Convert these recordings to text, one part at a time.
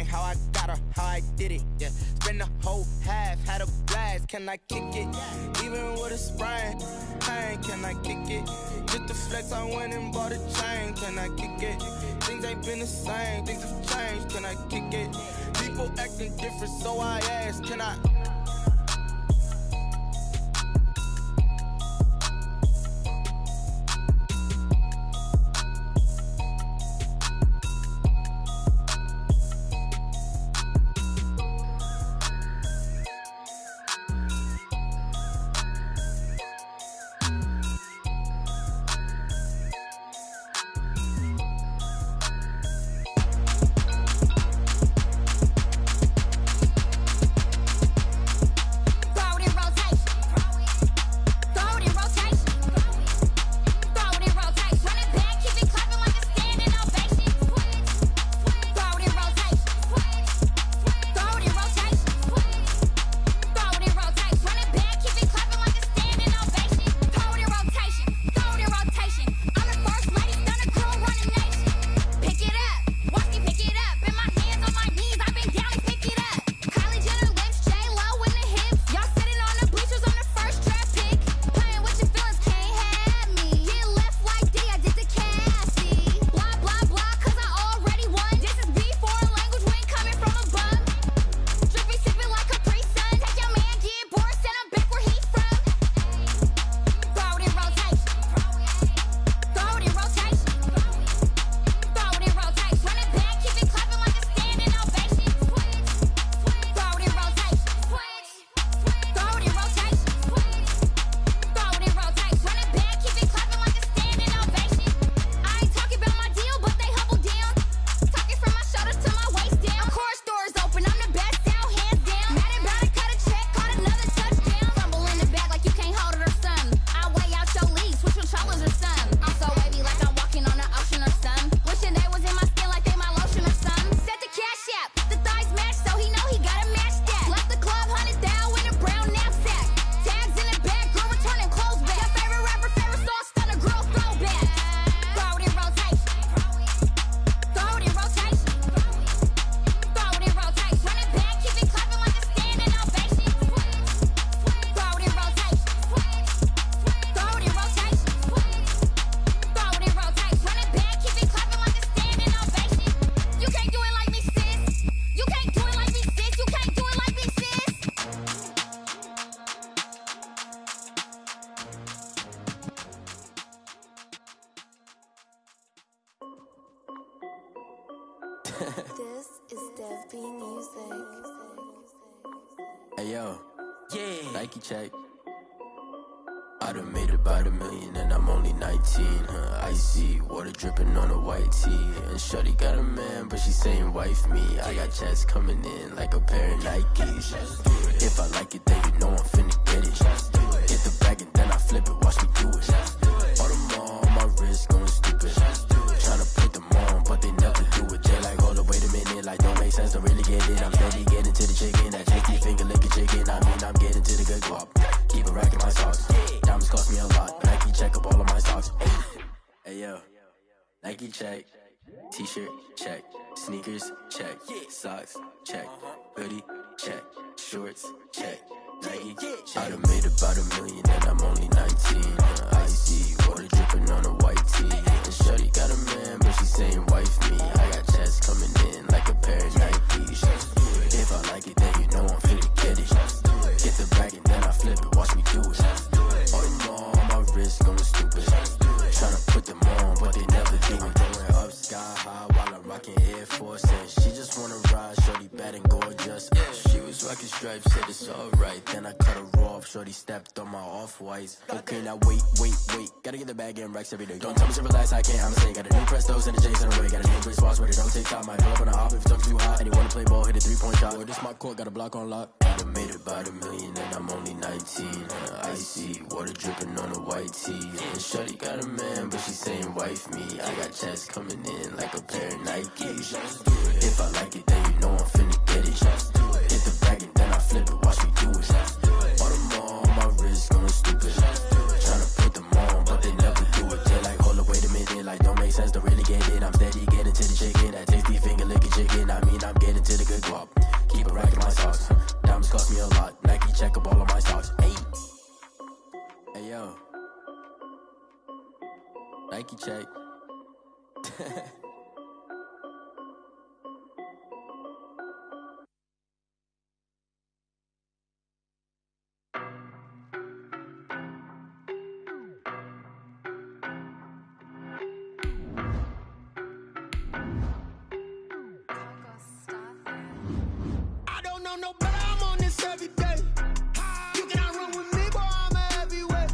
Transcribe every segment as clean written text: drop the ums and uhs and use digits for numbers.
how I got her, how I did it, yeah. Spend the whole half, had a blast, can I kick it? Even with a sprain, pain, can I kick it? Just the flex, I went and bought a chain, can I kick it? Things ain't been the same, things have changed, can I kick it? People acting different, so I ask, can I? This is Dev B Music. Hey yo, yeah, Nike check. I done made about $1 million and I'm only 19. Icy water dripping on a white tee. And shorty got a man, but she saying wife me. I got checks coming in like a pair of Nikes. If I like it, then you know I'm finna get it. Get the bag and then I flip it, watch me do it. All them on my wrist going stupid. Tryna put them on, but they never do it. They like, hold up, wait a minute, like don't make sense, don't really get it. I'm steady getting to the chicken, that chicky finger licking chicken. I mean, I'm getting to the good guap. Keep a rack in my socks. Diamonds cost me a lot. Nike check up all of my stocks. Hey yo, Nike check. T-shirt check. Sneakers check. Socks check. Hoodie check. Shorts check. Nike check. I done made about $1 million and I'm only 19. Icy water dripping on a white tee. And shorty got a man, but she saying wife me. I got checks coming in like a pair of Nikes. If I like it, then you know I'm finna get it. Get the bag and then I flip it, watch me do it. All them on my wrist going stupid. Tryna put them on, but they never do it. Going up sky high while I'm rocking Air Force. And she just wanna ride, shorty bad and gorgeous. She was rocking stripes, said it's alright. Then I cut her off, shorty stepped on my off-whites. Okay, now wait. Gotta get the bag and racks every day. Don't tell me to relax, I can't, I'ma say. Got a new Prestos and a J's on the way. Got a new Chris Foss, but it don't take time. Might pull up on a hop if it talks too hot. And you wanna play ball, hit a 3-point shot. Or this my court, got a block on lock. I done made about $1 million and I'm only 19. Icy water dripping on a white tee. And shorty got a man, but she saying wife me. I got checks coming in like a pair of Nikes. If I like it, then you know I'm finna get it. Hit the bag and then I flip it, watch me do it. All them on my wrist going stupid. Tryna put them on, but they never do it. They like, hold up, wait a minute, like don't make sense, don't really get it. I'm steady getting to the chicken, that tasty finger licking chicken. I mean, I'm getting to the Nike check. I don't know no better, I'm on this every day. You cannot run with me, boy, I'm a heavyweight.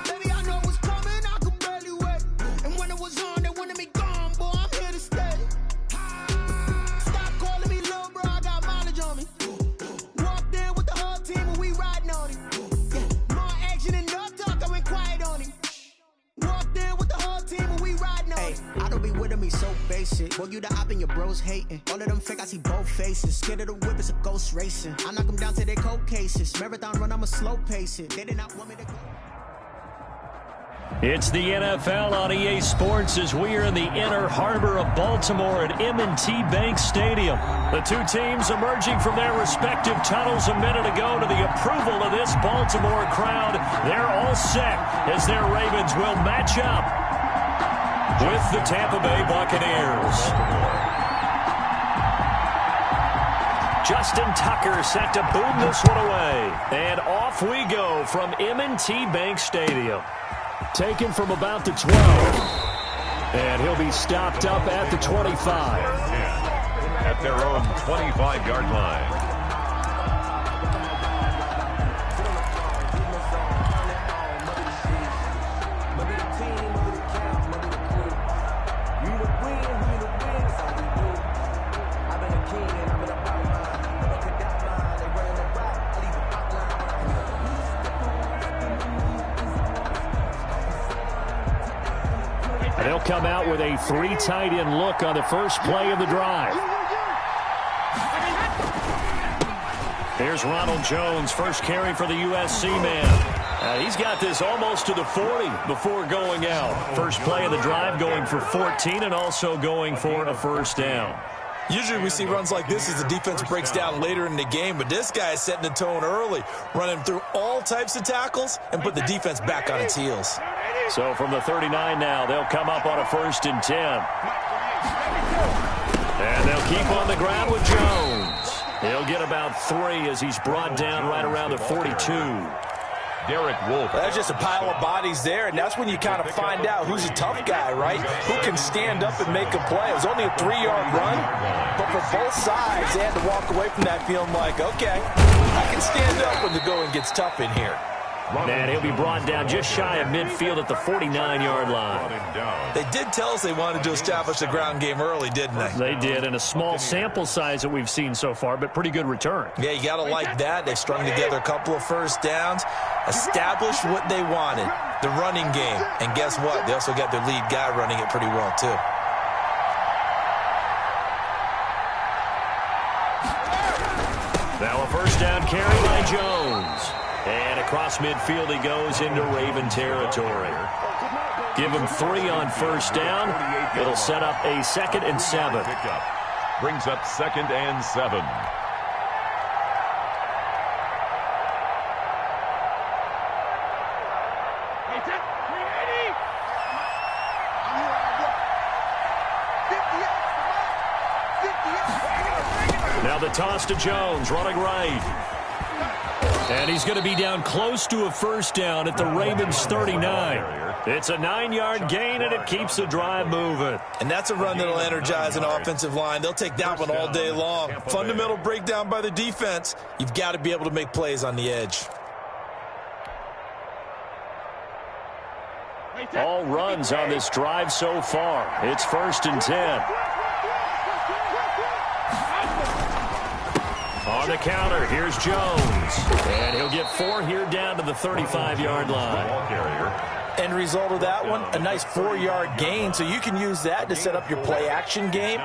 Baby, I know what's coming, I could barely wait. And when it was on, they wanted me gone, boy, I'm here to stay. Stop calling me little bro, I got mileage on me. Walked in with the whole team and we riding on him. Yeah, more action and no talk, I went quiet on him. Walked in with the whole team and we riding on him. I don't be with him, he's so basic. Boy, you the op and your bros hating. All of them fake, I see both faces. Scared of the whip, it's a ghost racing. I knock them down to their cold cases. Marathon run, I'ma slow pace it. They did not want me to go. It's the NFL on EA Sports as we are in the inner harbor of Baltimore at M&T Bank Stadium. The two teams emerging from their respective tunnels a minute ago to the approval of this Baltimore crowd. They're all set as their Ravens will match up with the Tampa Bay Buccaneers. Justin Tucker set to boom this one away. And off we go from M&T Bank Stadium. Taken from about the 12. And he'll be stopped up at the 25. At their own 25-yard line. They'll come out with a three tight end look on the first play of the drive. Here's Ronald Jones, first carry for the USC man. He's got this almost to the 40 before going out. First play of the drive going for 14 and also going for a first down. Usually we see runs like this as the defense breaks down later in the game, but this guy is setting the tone early, running through all types of tackles and put the defense back on its heels. So from the 39 now, they'll come up on a 1st and 10. And they'll keep on the ground with Jones. He'll get about 3 as he's brought down right around the 42. Derek Wolfe. That's just a pile of bodies there, and that's when you kind of find out who's a tough guy, right? Who can stand up and make a play. It was only a 3-yard run, but for both sides, they had to walk away from that feeling like, okay, I can stand up when the going gets tough in here. And he'll be brought down just shy of midfield at the 49-yard line. They did tell us they wanted to establish the ground game early, didn't they? They did, and a small sample size that we've seen so far, but pretty good return. Yeah, you got to like that. They strung together a couple of first downs, established what they wanted, the running game. And guess what? They also got their lead guy running it pretty well, too. Now a first down carry by Jones. And across midfield he goes into Raven territory. Give him 3 on first down. It'll set up a 2nd and 7. Brings up 2nd and 7. Now the toss to Jones, running right. And he's going to be down close to a first down at the Ravens 39. It's a 9-yard gain, and it keeps the drive moving. And that's a run that'll energize an offensive line. They'll take that one all day long. Fundamental breakdown by the defense. You've got to be able to make plays on the edge. All runs on this drive so far. It's 1st and 10. On the counter, here's Jones. And he'll get 4 here down to the 35-yard line. End result of that one, a nice 4-yard gain. So you can use that to set up your play-action game,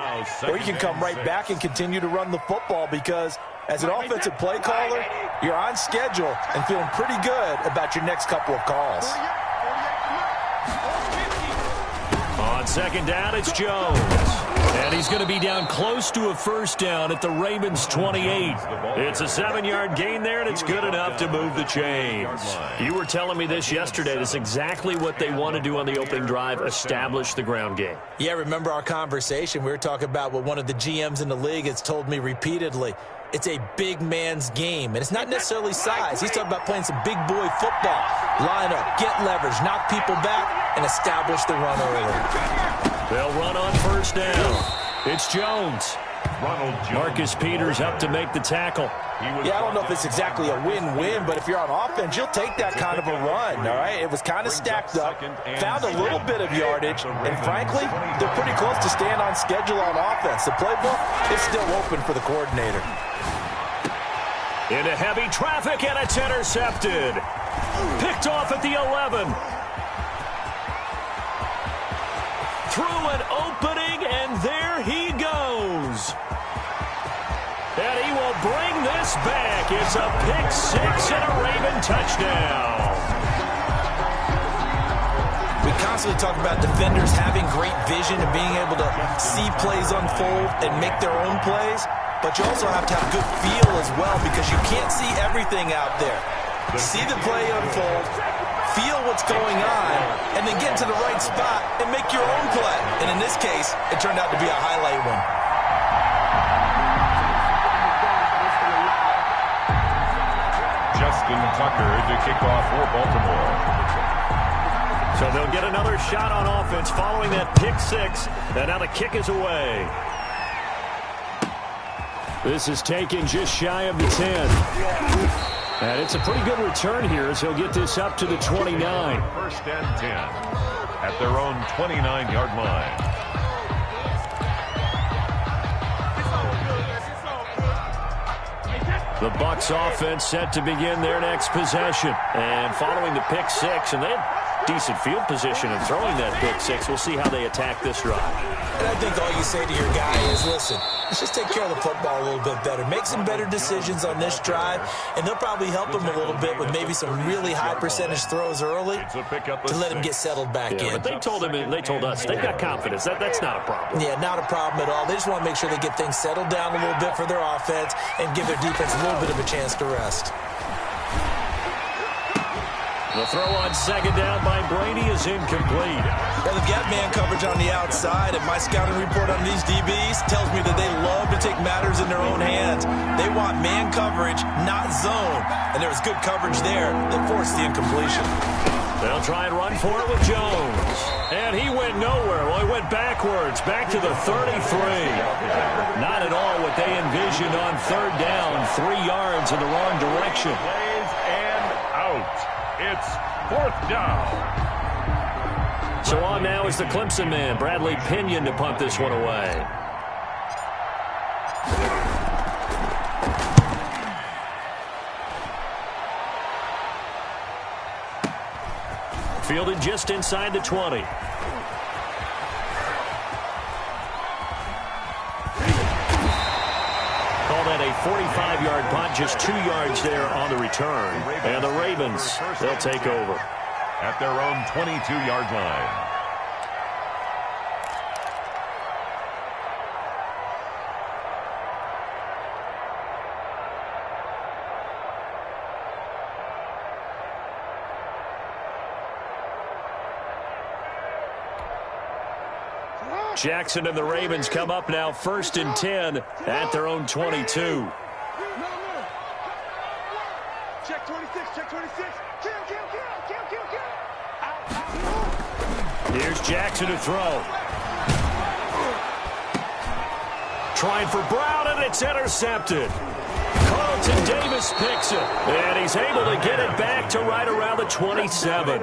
or you can come right back and continue to run the football because as an offensive play caller, you're on schedule and feeling pretty good about your next couple of calls. On 2nd down, it's Jones. And he's going to be down close to a first down at the Ravens' 28. It's a 7-yard gain there, and it's good enough to move the chains. You were telling me this yesterday. That's exactly what they want to do on the opening drive, establish the ground game. Yeah, remember our conversation? We were talking about what one of the GMs in the league has told me repeatedly. It's a big man's game, and it's not necessarily size. He's talking about playing some big boy football. Line up, get leverage, knock people back, and establish the run early. They'll run on first down. It's Jones. Marcus Peters up to make the tackle. Yeah, I don't know if it's exactly a win-win, but if you're on offense, you'll take that kind of a run, all right? It was kind of stacked up, found a little bit of yardage, and frankly, they're pretty close to staying on schedule on offense. The playbook is still open for the coordinator. Into heavy traffic, and it's intercepted. Picked off at the 11. Through an opening, and there he goes. And he will bring this back. It's a pick-6 and a Raven touchdown. We constantly talk about defenders having great vision and being able to see plays unfold and make their own plays. But you also have to have good feel as well, because you can't see everything out there. See the play unfold, feel what's going on, and then get to the right spot and make your own play. And in this case, it turned out to be a highlight one. Justin Tucker to kick off for Baltimore. So they'll get another shot on offense following that pick-6, and now the kick is away. This is taken just shy of the 10. And it's a pretty good return here as he'll get this up to the 29. First and 10 at their own 29-yard line. The Bucs offense set to begin their next possession. And following the pick-6, and they had decent field position in throwing that pick-6. We'll see how they attack this drive. And I think all you say to your guy is, listen, let's just take care of the football a little bit better. Make some better decisions on this drive, and they'll probably help him a little bit with maybe some really high percentage throws early to let him get settled back in. But they told us they've got confidence. That's not a problem. Yeah, not a problem at all. They just want to make sure they get things settled down a little bit for their offense and give their defense a little bit of a chance to rest. The throw on second down by Brady is incomplete. Well, they've got man coverage on the outside, and my scouting report on these DBs tells me that they love to take matters in their own hands. They want man coverage, not zone. And there was good coverage there that forced the incompletion. They'll try and run for it with Jones. And he went nowhere. Well, he went backwards, back to the 33. Not at all what they envisioned on third down. 3 yards in the wrong direction. Plays and out. It's fourth down. So on now is the Clemson man, Bradley Pinion, to punt this one away. Fielded just inside the 20. Call that a 45-yard punt, just 2 yards there on the return. And the Ravens, they'll take over. At their own 22-yard line. Jackson and the Ravens come up now, 1st and 10 at their own 22. Check 26, check 26. Kill. Here's Jackson to throw. Trying for Brown, and it's intercepted. Carlton Davis picks it, and he's able to get it back to right around the 27.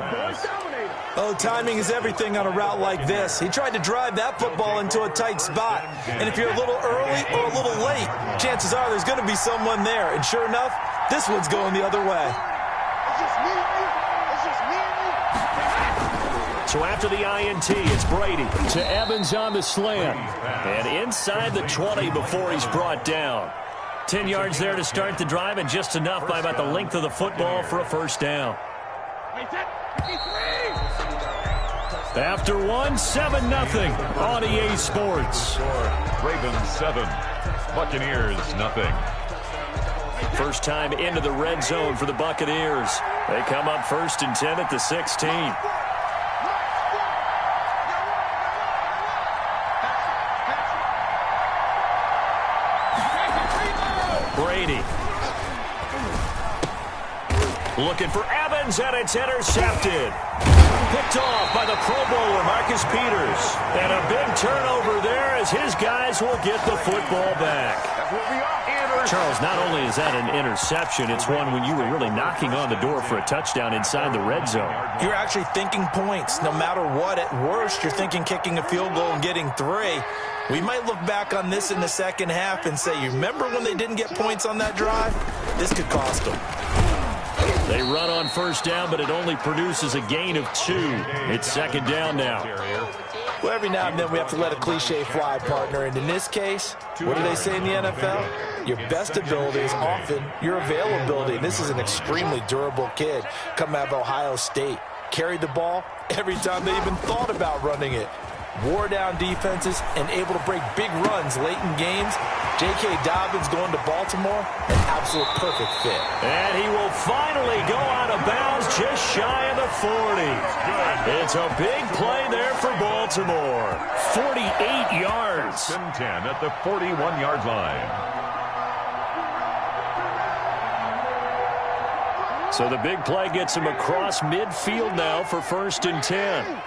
Oh, timing is everything on a route like this. He tried to drive that football into a tight spot. And if you're a little early or a little late, chances are there's going to be someone there. And sure enough, this one's going the other way. So after the INT, it's Brady to Evans on the slant. And inside the 20 before he's brought down. 10 yards there to start the drive, and just enough by about the length of the football for a first down. After one, 7-0 on EA Sports. Ravens 7, Buccaneers 0. First time into the red zone for the Buccaneers. They come up 1st and 10 at the 16. Brady. Looking for Evans, and it's intercepted. Picked off by the Pro Bowler, Marcus Peters. And a big turnover there as his guys will get the football back. Charles, not only is that an interception, it's one when you were really knocking on the door for a touchdown inside the red zone. You're actually thinking points. No matter what, at worst, you're thinking kicking a field goal and getting 3. We might look back on this in the second half and say, you remember when they didn't get points on that drive? This could cost them. They run on first down, but it only produces a gain of 2. It's second down now. Well, every now and then we have to let a cliche fly, partner. And in this case, what do they say in the NFL? Your best ability is often your availability. And this is an extremely durable kid coming out of Ohio State. Carried the ball every time they even thought about running it. Wore down defenses and able to break big runs late in games. J.K. Dobbins going to Baltimore, an absolute perfect fit. And he will finally go out of bounds just shy of the 40. It's a big play there for Baltimore. 48 yards. 10 at the 41-yard line. So the big play gets him across midfield now for 1st and 10.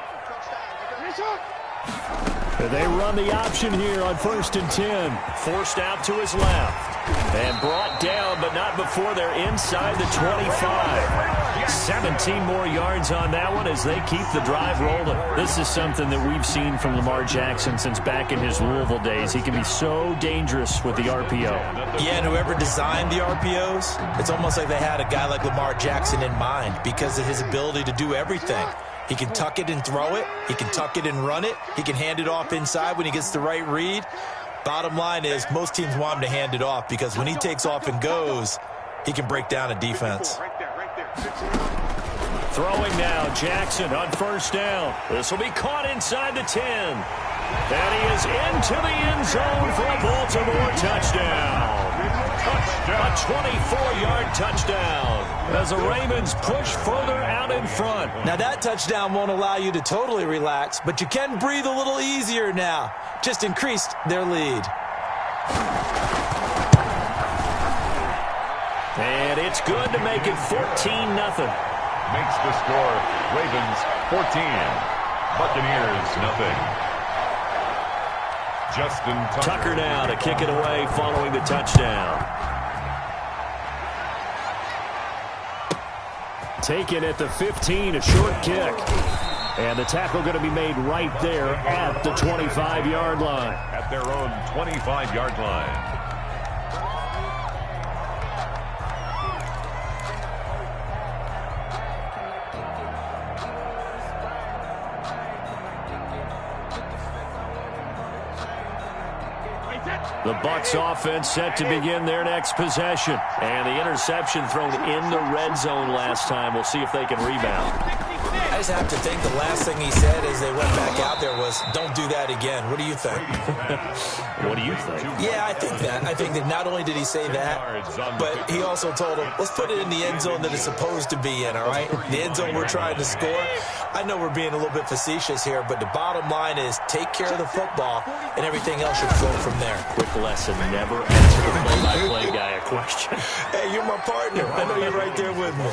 They run the option here on 1st and 10. Forced out to his left. And brought down, but not before they're inside the 25. 17 more yards on that one as they keep the drive rolling. This is something that we've seen from Lamar Jackson since back in his Louisville days. He can be so dangerous with the RPO. Yeah, and whoever designed the RPOs, it's almost like they had a guy like Lamar Jackson in mind because of his ability to do everything. He can tuck it and throw it. He can tuck it and run it. He can hand it off inside when he gets the right read. Bottom line is most teams want him to hand it off because when he takes off and goes, he can break down a defense. Throwing now, Jackson on first down. This will be caught inside the 10. And he is into the end zone for a Baltimore touchdown. A 24-yard touchdown as the Ravens push further out in front. Now that touchdown won't allow you to totally relax, but you can breathe a little easier now. Just increased their lead. And it's good to make it 14-0. Makes the score Ravens 14, Buccaneers 0. Justin Tucker now to kick it away following the touchdown. Taken at the 15, a short kick. And the tackle going to be made right there at the 25-yard line. At their own 25-yard line. The Bucs offense set to begin their next possession. And the interception thrown in the red zone last time. We'll see if they can rebound. I just have to think the last thing he said as they went back out there was, don't do that again. What do you think? What do you think? Yeah, I think that. I think that not only did he say that, but he also told him, let's put it in the end zone that it's supposed to be in, all right? The end zone we're trying to score. I know we're being a little bit facetious here, but the bottom line is take care of the football, and everything else should flow from there. Quick lesson, never answer the play-by-play guy a question. Hey, you're my partner. I know you're right there with me.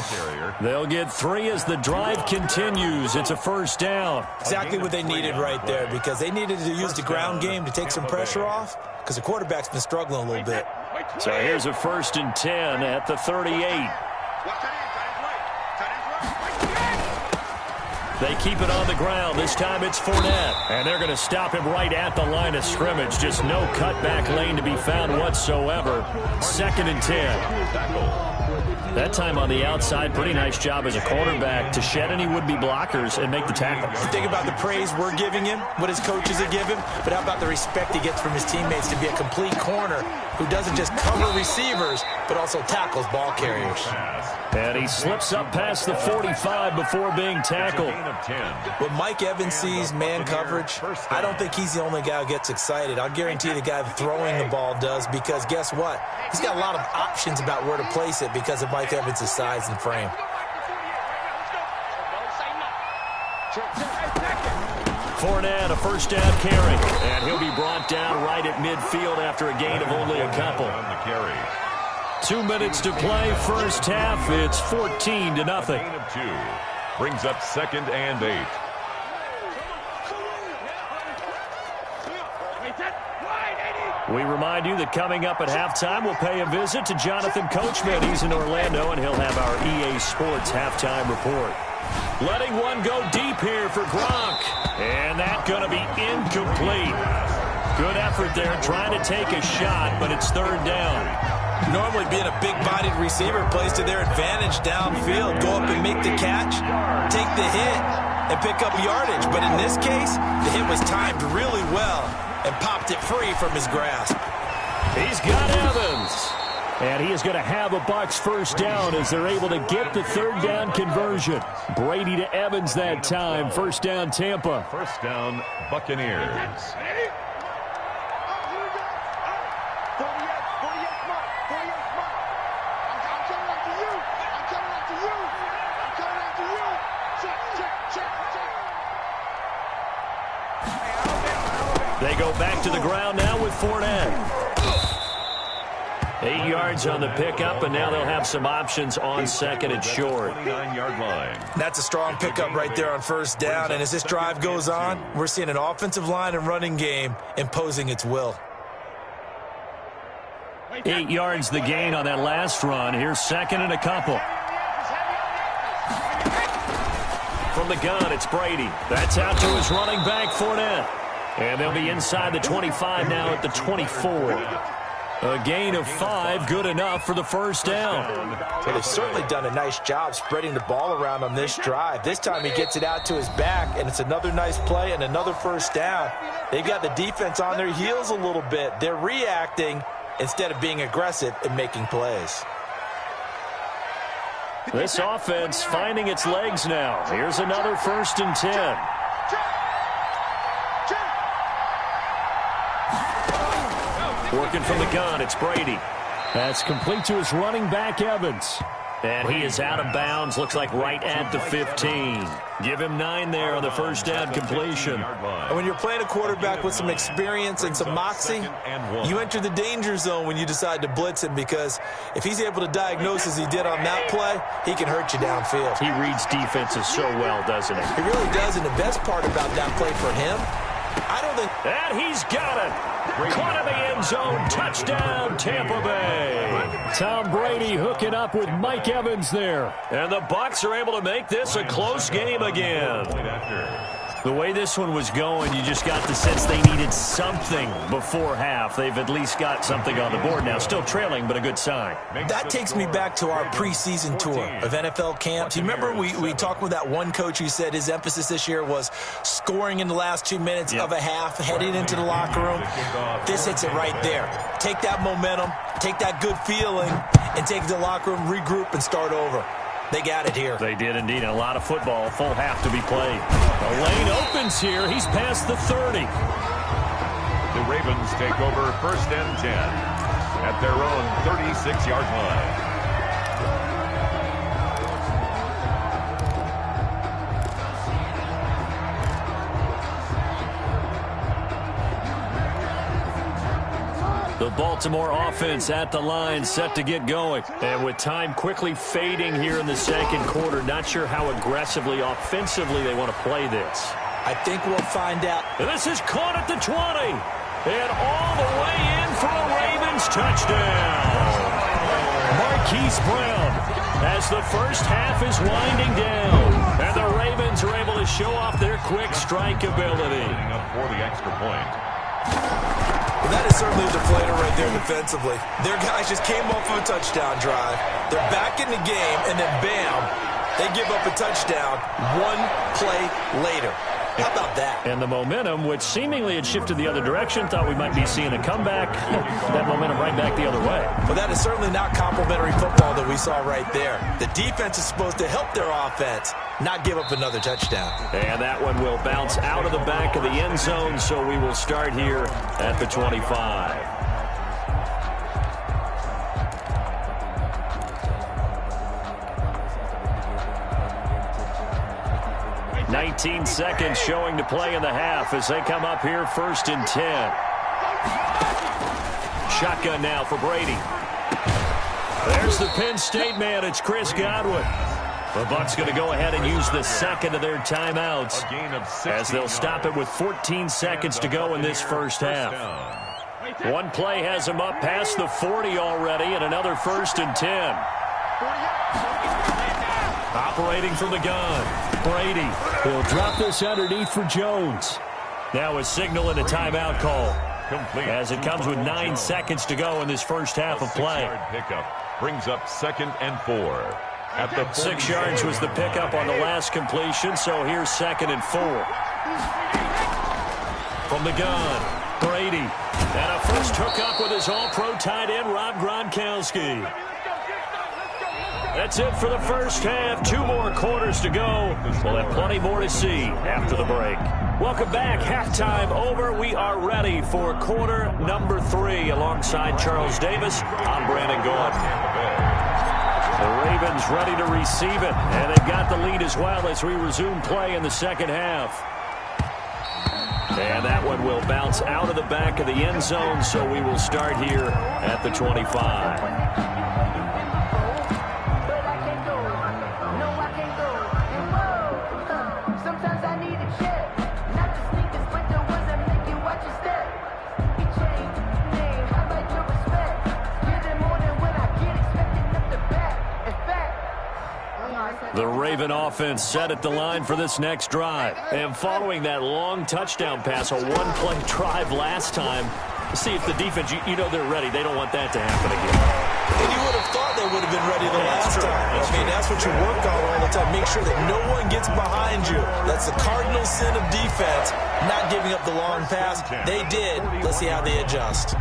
They'll get 3 as the drive continues. It's a first down. Exactly what they needed right there because they needed to use the ground game to take some pressure off because the quarterback's been struggling a little bit. So here's a 1st and 10 at the 38. They keep it on the ground. This time it's Fournette. And they're going to stop him right at the line of scrimmage. Just no cutback lane to be found whatsoever. 2nd and 10. That time on the outside, pretty nice job as a cornerback to shed any would-be blockers and make the tackle. Think about the praise we're giving him, what his coaches are giving, but how about the respect he gets from his teammates to be a complete corner who doesn't just cover receivers, but also tackles ball carriers. And he slips up past the 45 before being tackled. When Mike Evans sees man coverage, I don't think he's the only guy who gets excited. I'll guarantee the guy throwing the ball does, because guess what? He's got a lot of options about where to place it because of Mike Evans' size and frame. Fournette, a first down carry, and he'll be brought down right at midfield after a gain of only a couple. 2 minutes to play, first half. It's 14-0. Gain of 2 brings up 2nd and 8. We remind you that coming up at halftime, we'll pay a visit to Jonathan Coachman. He's in Orlando, and he'll have our EA Sports halftime report. Letting one go deep here for Gronk. And that's going to be incomplete. Good effort there, trying to take a shot, but it's 3rd down. Normally being a big-bodied receiver plays to their advantage downfield. Go up and make the catch, take the hit, and pick up yardage. But in this case, the hit was timed really well and popped it free from his grasp. He's got Evans. And he is going to have a Bucs first down as they're able to get the 3rd down conversion. Brady to Evans that time. First down, Tampa. First down, Buccaneers. They go back to the ground now with Fournette. 8 yards on the pickup, and now they'll have some options on 2nd and short. 29-yard line. That's a strong pickup right there on first down, and as this drive goes on, we're seeing an offensive line and running game imposing its will. 8 yards the gain on that last run. Here's 2nd and a couple. From the gun, it's Brady. That's out to his running back, Fournette. And they'll be inside the 25 now at the 24. A gain of 5, good enough for the first down. So they've certainly done a nice job spreading the ball around on this drive. This time he gets it out to his back, and it's another nice play and another first down. They've got the defense on their heels a little bit. They're reacting instead of being aggressive and making plays. This offense finding its legs now. Here's another 1st and 10. Working from the gun, it's Brady. That's complete to his running back, Evans. And he is out of bounds, looks like right at the 15. Give him 9 there on the first down completion. And when you're playing a quarterback with some experience and some moxie, you enter the danger zone when you decide to blitz him, because if he's able to diagnose as he did on that play, he can hurt you downfield. He reads defenses so well, doesn't he? He really does, and the best part about that play for him, I don't think... And he's got it! Caught in the end zone. Touchdown, Tampa Bay. Tom Brady hooking up with Mike Evans there. And the Bucs are able to make this a close game again. The way this one was going, you just got the sense they needed something before half. They've at least got something on the board now. Still trailing, but a good sign. That takes me back to our preseason tour of NFL camps. You remember we talked with that one coach who said his emphasis this year was scoring in the last 2 minutes of a half, heading into the locker room. This hits it right there. Take that momentum, take that good feeling, and take it to the locker room, regroup, and start over. They got it here. They did indeed. And a lot of football, full half to be played. The lane opens here. He's past the 30. The Ravens take over 1st and 10 at their own 36-yard line. The Baltimore offense at the line, set to get going. And with time quickly fading here in the 2nd quarter, not sure how aggressively, offensively they want to play this. I think we'll find out. And this is caught at the 20. And all the way in for a Ravens touchdown. Marquise Brown as the first half is winding down. And the Ravens are able to show off their quick strike ability. Up for the extra point. Well, that is certainly a deflator right there defensively. Their guys just came off of a touchdown drive. They're back in the game, and then bam, they give up a touchdown 1 play later. How about that? And the momentum, which seemingly had shifted the other direction, thought we might be seeing a comeback. That momentum right back the other way. Well, that is certainly not complimentary football that we saw right there. The defense is supposed to help their offense, not give up another touchdown. And that one will bounce out of the back of the end zone, so we will start here at the 25. 19 seconds showing to play in the half as they come up here 1st and 10. Shotgun now for Brady. There's the Penn State man. It's Chris Godwin. The Bucs going to go ahead and use the second of their timeouts as they'll stop it with 14 seconds to go in this first half. One play has them up past the 40 already, and another 1st and 10. Operating from the gun. Brady will drop this underneath for Jones. Now a signal and a timeout call as it comes with 9 seconds to go in this first half of play. 6-yard pickup brings up 2nd and 4. At the 6 yards was the pickup on the last completion, so here's 2nd and 4. From the gun, Brady. And a first hookup with his all-pro tight end, Rob Gronkowski. That's it for the first half. 2 more quarters to go. We'll have plenty more to see after the break. Welcome back. Halftime over. We are ready for quarter number 3 alongside Charles Davis. I'm Brandon Gordon. The Ravens ready to receive it, and they've got the lead as well as we resume play in the second half. And that one will bounce out of the back of the end zone, so we will start here at the 25. The Raven offense set at the line for this next drive. And following that long touchdown pass, a one-play drive last time, see if the defense, you know they're ready. They don't want that to happen again. And you would have thought they would have been ready the last time. That's what you work on all the time. Make sure that no one gets behind you. That's the cardinal sin of defense, not giving up the long pass. They did. Let's see how they adjust.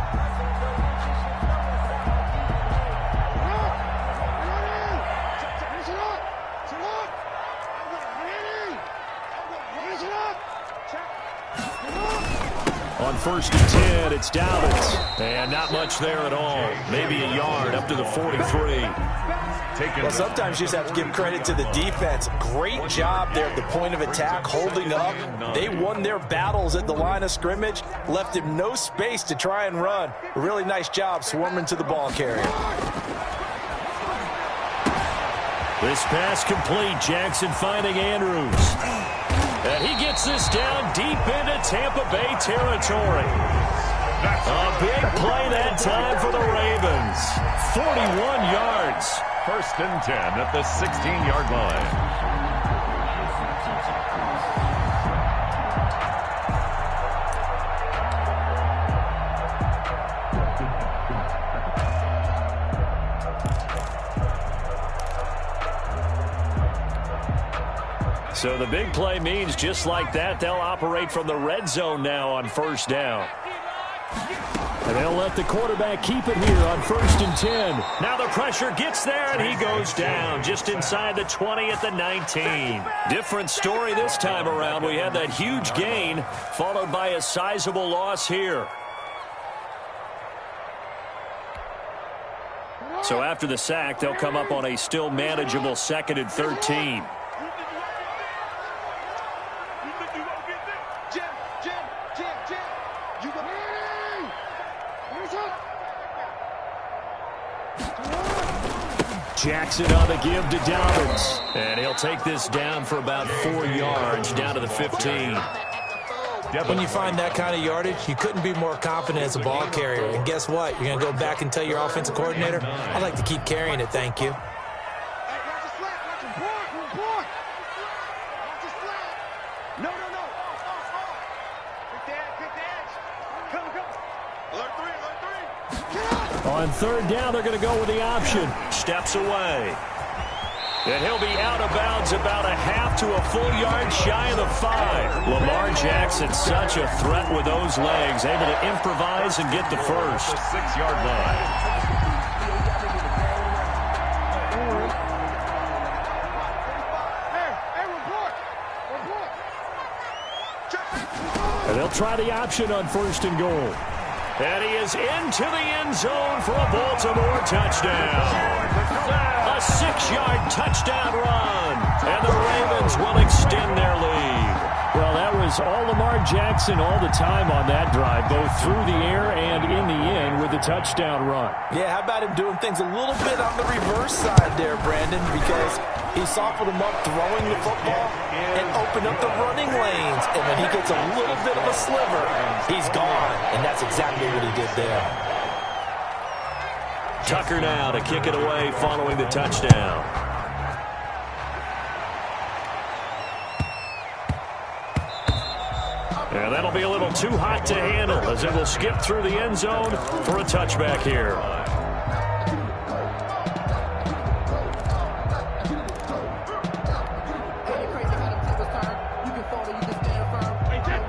On 1st and 10, it's Dowdens. And not much there at all. Maybe a yard up to the 43. Well, sometimes you just have to give credit to the defense. Great job there at the point of attack, holding up. They won their battles at the line of scrimmage, left him no space to try and run. A really nice job swarming to the ball carrier. This pass complete. Jackson finding Andrews. And he gets this down deep into Tampa Bay territory. A big play that time for the Ravens. 41 yards. 1st and 10 at the 16-yard line. So the big play means just like that, they'll operate from the red zone now on 1st down. And they'll let the quarterback keep it here on 1st and 10. Now the pressure gets there, and he goes down just inside the 20 at the 19. Different story this time around. We had that huge gain followed by a sizable loss here. So after the sack, they'll come up on a still manageable 2nd and 13. Jackson on the give to Dobbins. And he'll take this down for about 4 yards, down to the 15. When you find that kind of yardage, you couldn't be more confident as a ball carrier. And guess what? You're going to go back and tell your offensive coordinator, I'd like to keep carrying it, thank you. On 3rd down, they're going to go with the option. Steps away. And he'll be out of bounds about a half to a full yard shy of the 5. Lamar Jackson, such a threat with those legs, able to improvise and get the first. The 6-yard line. And they'll try the option on 1st and goal. And he is into the end zone for a Baltimore touchdown. A 6-yard touchdown run. And the Ravens will extend their lead. Well, that was all Lamar Jackson all the time on that drive, both through the air and in the end with the touchdown run. Yeah, how about him doing things a little bit on the reverse side there, Brandon, because he softened him up throwing the football and opened up the running lanes. And when he gets a little bit of a sliver, he's gone. And that's exactly what he did there. Tucker now to kick it away following the touchdown. And that'll be a little too hot to handle as it will skip through the end zone for a touchback here.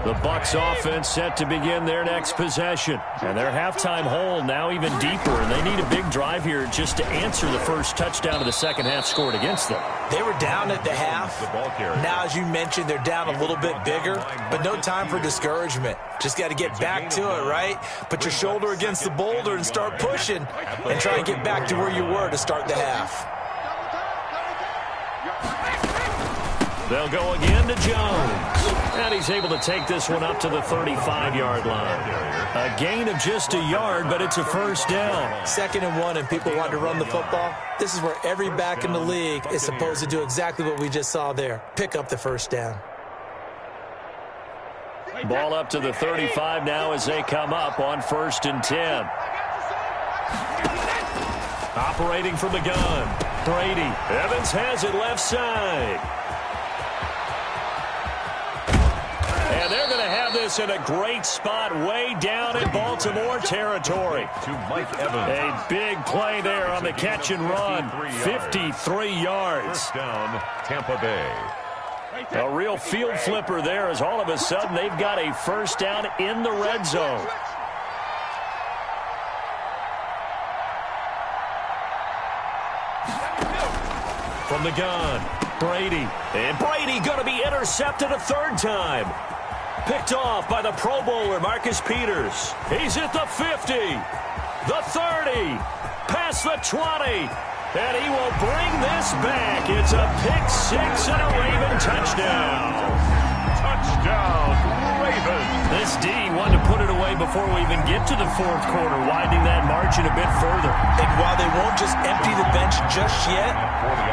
The Bucs offense set to begin their next possession. And their halftime hole now even deeper, and they need a big drive here just to answer the first touchdown of the second half scored against them. They were down at the half. Now, as you mentioned, they're down a little bit bigger, but no time for discouragement. Just got to get back to it, right? Put your shoulder against the boulder and start pushing and try and get back to where you were to start the half. They'll go again to Jones. And he's able to take this one up to the 35-yard line. A gain of just a yard, but it's a first down. 2nd and 1, and people want to run the football. This is where every back in the league is supposed to do exactly what we just saw there. Pick up the first down. Ball up to the 35 now as they come up on 1st and 10. Operating from the gun. Brady. Evans has it left side. And they're going to have this in a great spot way down in Baltimore territory. To Mike Evans. A big play there on the catch and run. 53 yards. First down, Tampa Bay. A real field flipper there as all of a sudden they've got a first down in the red zone. From the gun, Brady. And Brady going to be intercepted a third time. Picked off by the Pro Bowler, Marcus Peters. He's at the 50, the 30, past the 20, and he will bring this back. It's a pick-6 and a Raven touchdown. Touchdown, Ravens. This D wanted to put it away before we even get to the 4th quarter, widening that margin a bit further. And while they won't just empty the bench just yet,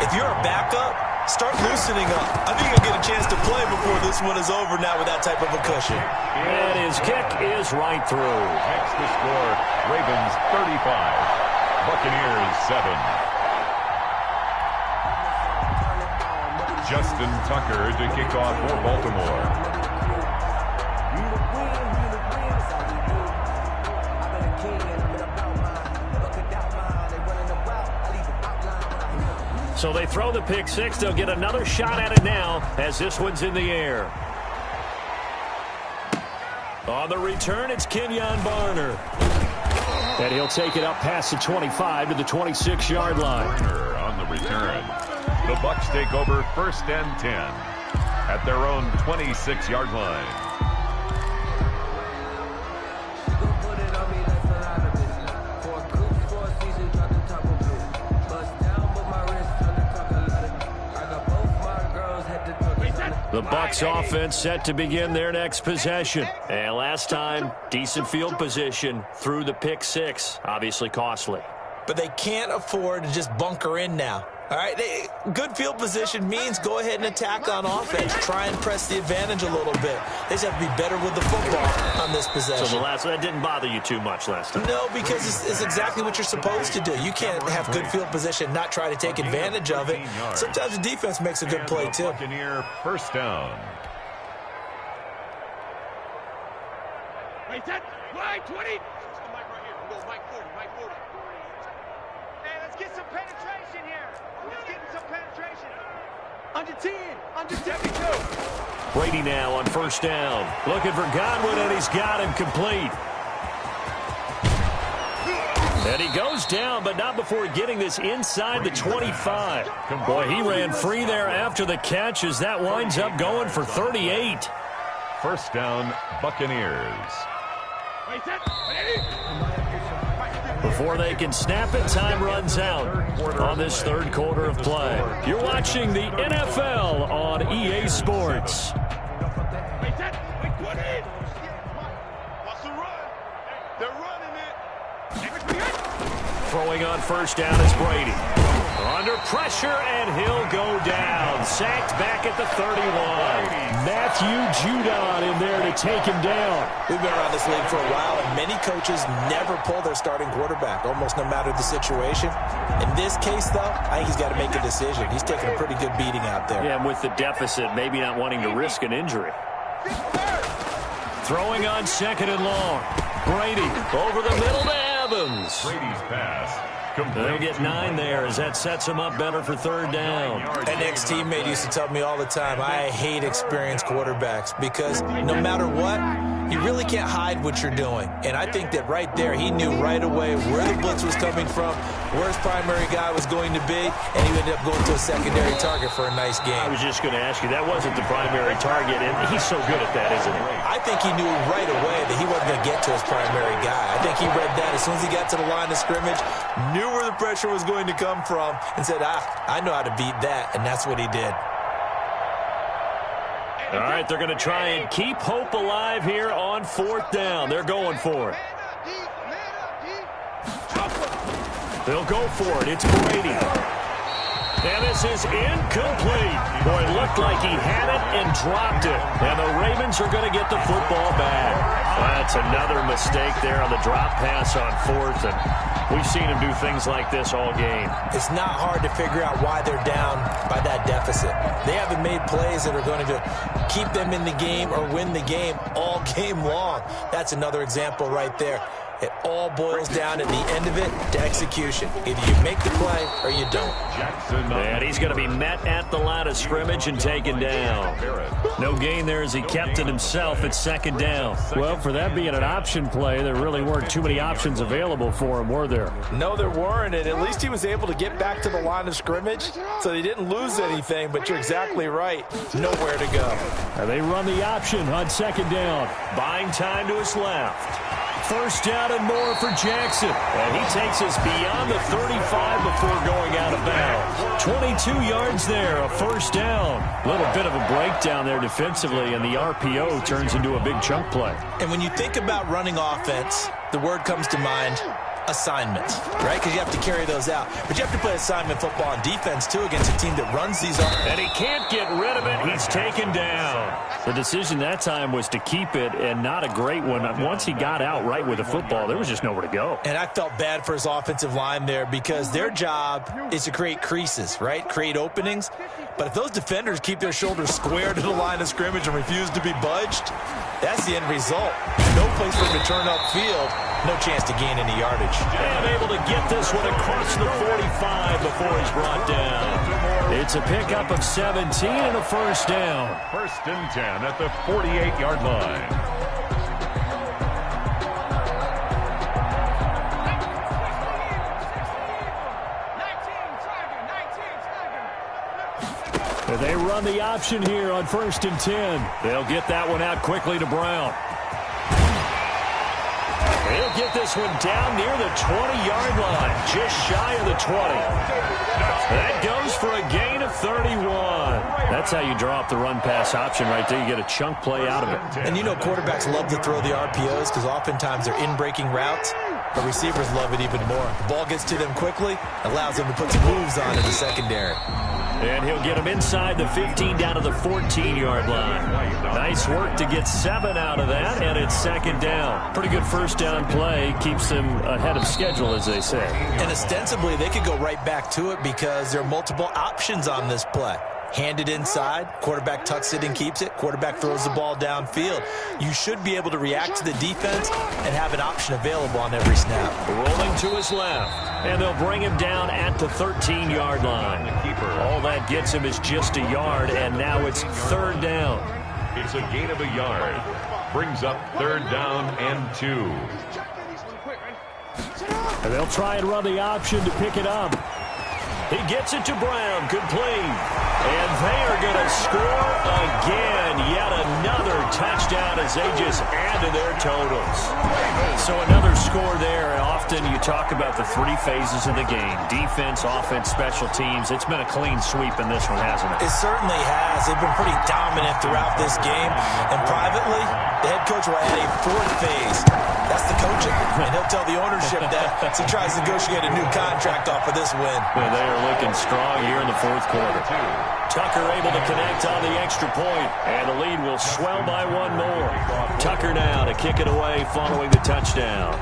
if you're a backup, start loosening up. I think you'll get a chance to play before this one is over now with that type of a cushion. And his kick is right through. That's the score. Ravens 35, Buccaneers 7. Justin Tucker to kick off for Baltimore. So they throw the pick-6. They'll get another shot at it now as this one's in the air. On the return, it's Kenyon Barner. And he'll take it up past the 25 to the 26-yard line. Barner on the return. The Bucs take over 1st and 10 at their own 26-yard line. The Bucs offense set to begin their next possession. And last time, decent field position through the pick-6. Obviously costly. But they can't afford to just bunker in now. All right, good field position means go ahead and attack on offense. Try and press the advantage a little bit. They just have to be better with the football on this possession. So that didn't bother you too much last time? No, because it's exactly what you're supposed to do. You can't have good field position, not try to take advantage of it. Sometimes the defense makes a good play, too. Buccaneer first down. Wait, that line 20. Mike right here. We'll go Mike 40, Mike 40. Hey, let's get some penetration here. Let's get some penetration. Under 10. Under 10. Brady now on first down. Looking for Godwin, and he's got him complete. And he goes down, but not before getting this inside the 25. Boy, he ran free there after the catch as that winds up going for 38. First down, Buccaneers. Before they can snap it, time runs out on this third quarter of play. You're watching the NFL on EA Sports. Throwing on first down is Brady. Under pressure, and he'll go down. Sacked back at the 31. Matthew Judon in there to take him down. We've been around this league for a while, and many coaches never pull their starting quarterback, almost no matter the situation. In this case, though, I think he's got to make a decision. He's taking a pretty good beating out there. Yeah, and with the deficit, maybe not wanting to risk an injury. Throwing on second and long. Brady over the middle to Evans. Brady's pass. They'll get 9 there as that sets him up better for third down. An ex-teammate used to tell me all the time, I hate experienced quarterbacks because no matter what, you really can't hide what you're doing. And I think that right there, he knew right away where the blitz was coming from, where his primary guy was going to be, and he ended up going to a secondary target for a nice game. I was just going to ask you, that wasn't the primary target, and he's so good at that, isn't he? I think he knew right away that he wasn't going to get to his primary guy. I think he read that as soon as he got to the line of scrimmage, knew where the pressure was going to come from, and said, I know how to beat that, and that's what he did. All right, they're going to try and keep hope alive here on fourth down. They're going for it. They'll go for it. It's Brady. And this is incomplete. Boy, it looked like he had it and dropped it. And the Ravens are going to get the football back. That's another mistake there on the drop pass on fourth. And we've seen him do things like this all game. It's not hard to figure out why they're down by that deficit. They haven't made plays that are going to keep them in the game or win the game all game long. That's another example right there. It all boils down at the end of it to execution. Either you make the play or you don't. And he's going to be met at the line of scrimmage and taken down. No gain there as he kept it himself at second down. Well, for that being an option play, there really weren't too many options available for him, were there? No, there weren't, and at least he was able to get back to the line of scrimmage, so they didn't lose anything, but you're exactly right. Nowhere to go. And they run the option on second down. Buying time to his left. First down and more for Jackson. And he takes us beyond the 35 before going out of bounds. 22 yards there, a first down. A little bit of a breakdown there defensively, and the RPO turns into a big chunk play. And when you think about running offense, the word comes to mind, assignments, right? Because you have to carry those out. But you have to play assignment football on defense, too, against a team that runs these offenses. And he can't get rid of it. He's taken down. The decision that time was to keep it, and not a great one. Once he got out right with the football, there was just nowhere to go. And I felt bad for his offensive line there because their job is to create creases, right? Create openings. But if those defenders keep their shoulders square to the line of scrimmage and refuse to be budged, that's the end result. No place for him to turn upfield. No chance to gain any yardage. And able to get this one across the 45 before he's brought down. It's a pickup of 17 and a first down. First and 10 at the 48-yard line. They run the option here on first and 10. They'll get that one out quickly to Brown. He'll get this one down near the 20-yard line, just shy of the 20. That goes for a gain of 31. That's how you draw up the run-pass option right there. You get a chunk play out of it. And you know quarterbacks love to throw the RPOs because oftentimes they're in-breaking routes, but receivers love it even more. The ball gets to them quickly, allows them to put some moves on in the secondary. And he'll get him inside the 15 down to the 14-yard line. Nice work to get 7 out of that, and it's second down. Pretty good first down play. Keeps them ahead of schedule, as they say. And ostensibly, they could go right back to it because there are multiple options on this play. hand it inside, quarterback tucks it and keeps it, quarterback throws the ball downfield. You should be able to react to the defense and have an option available on every snap. Rolling to his left, and they'll bring him down at the 13-yard line. All that gets him is just a yard, and now it's third down. It's a gain of a yard. Brings up third down and 2. And they'll try and run the option to pick it up. He gets it to Brown, complete. And they are going to score again. Yet another touchdown as they just add to their totals. So another score there. Often you talk about the three phases of the game. Defense, offense, special teams. It's been a clean sweep in this one, hasn't it? It certainly has. They've been pretty dominant throughout this game. And privately, the head coach will add a fourth phase. That's the coaching. And he'll tell the ownership that as he tries to negotiate a new contract off of this win. Well, they are looking strong here in the fourth quarter. Tucker able to connect on the extra point, and the lead will swell by one more. Tucker now to kick it away following the touchdown.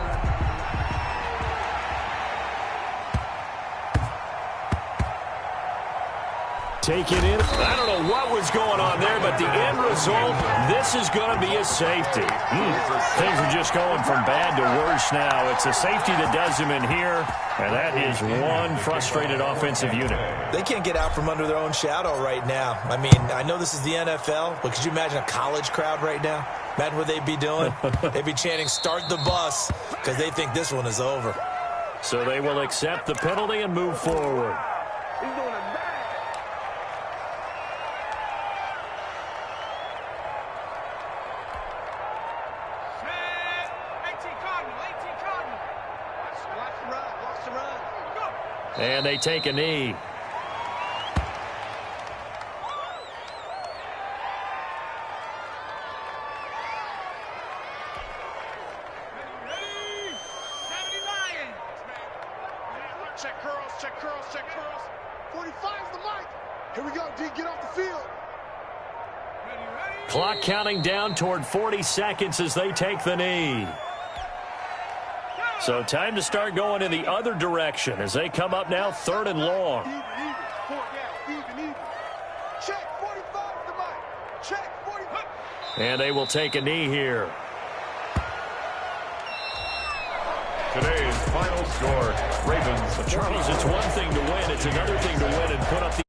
Take it in. I don't know what was going on there, but the end result, this is going to be a safety. Things are just going from bad to worse now. It's a safety that does them in here, and that is one frustrated offensive unit. They can't get out from under their own shadow right now. I mean, I know this is the NFL, but could you imagine a college crowd right now? Imagine what they'd be doing. They'd be chanting, "Start the bus," because they think this one is over. So they will accept the penalty and move forward. And they take a knee. Check curls, check curls, check curls. 45's the mic. Here we go, D, get off the field. Clock counting down toward 40 seconds as they take the knee. So time to start going in the other direction as they come up now third and long. Check 45's the mic. Check 45. And they will take a knee here. Today's final score, Ravens. Charles, it's one thing to win. It's another thing to win and put up the